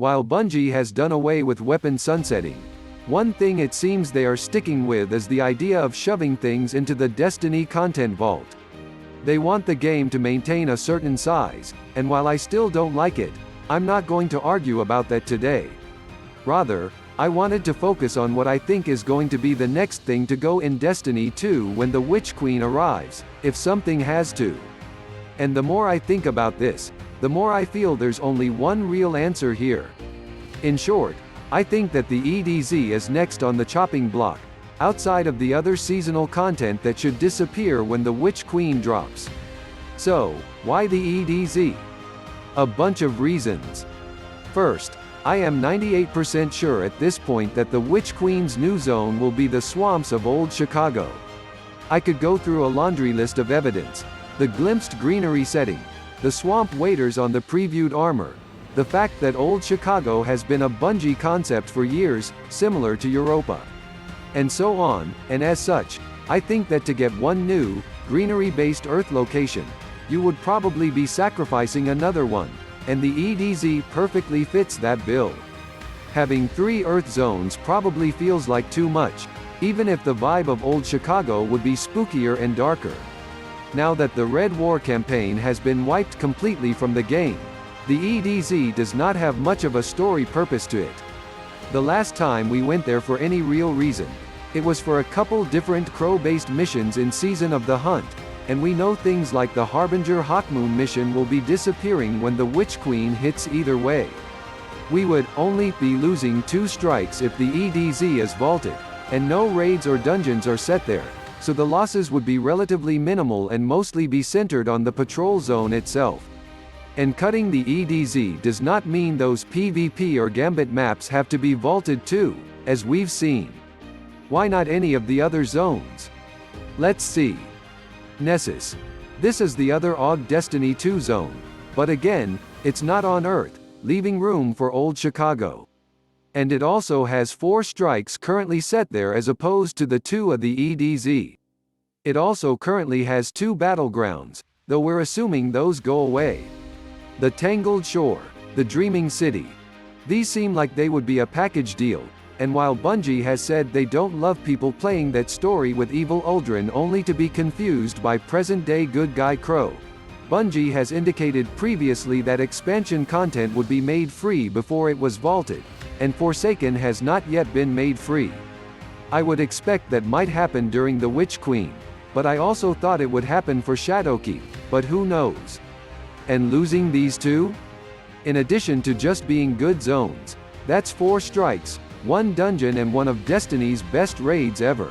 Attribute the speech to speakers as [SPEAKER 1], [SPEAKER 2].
[SPEAKER 1] While Bungie has done away with weapon sunsetting, one thing it seems they are sticking with is the idea of shoving things into the Destiny content vault. They want the game to maintain a certain size, and while I still don't like it, I'm not going to argue about that today. Rather, I wanted to focus on what I think is going to be the next thing to go in Destiny 2 when the Witch Queen arrives, if something has to. And the more I think about this, the more I feel there's only one real answer here. In short, I think that the EDZ is next on the chopping block, outside of the other seasonal content that should disappear when the Witch Queen drops. So, why the EDZ? A bunch of reasons. First, I am 98% sure at this point that the Witch Queen's new zone will be the swamps of Old Chicago. I could go through a laundry list of evidence: the glimpsed greenery setting, the swamp waders on the previewed armor, the fact that Old Chicago has been a Bungie concept for years, similar to Europa, and so on, and as such, I think that to get one new, greenery-based Earth location, you would probably be sacrificing another one, and the EDZ perfectly fits that bill. Having 3 Earth zones probably feels like too much, even if the vibe of Old Chicago would be spookier and darker. Now that the Red War campaign has been wiped completely from the game, the EDZ does not have much of a story purpose to it. The last time we went there for any real reason, it was for a couple different crow-based missions in Season of the Hunt, and we know things like the Harbinger Hawkmoon mission will be disappearing when the Witch Queen hits either way. We would only be losing 2 strikes if the EDZ is vaulted, and no raids or dungeons are set there, so the losses would be relatively minimal and mostly be centered on the patrol zone itself. And cutting the EDZ does not mean those PvP or Gambit maps have to be vaulted too, as we've seen. Why not any of the other zones? Let's see. Nessus. This is the other AUG Destiny 2 zone, but again, it's not on Earth, leaving room for Old Chicago. And it also has 4 strikes currently set there as opposed to the 2 of the EDZ. It also currently has 2 Battlegrounds, though we're assuming those go away. The Tangled Shore, the Dreaming City. These seem like they would be a package deal, and while Bungie has said they don't love people playing that story with evil Uldren only to be confused by present-day good guy Crow, Bungie has indicated previously that expansion content would be made free before it was vaulted, and Forsaken has not yet been made free. I would expect that might happen during the Witch Queen, but I also thought it would happen for Shadowkeep, but who knows? And losing these 2? In addition to just being good zones, that's 4 strikes, 1 dungeon and one of Destiny's best raids ever.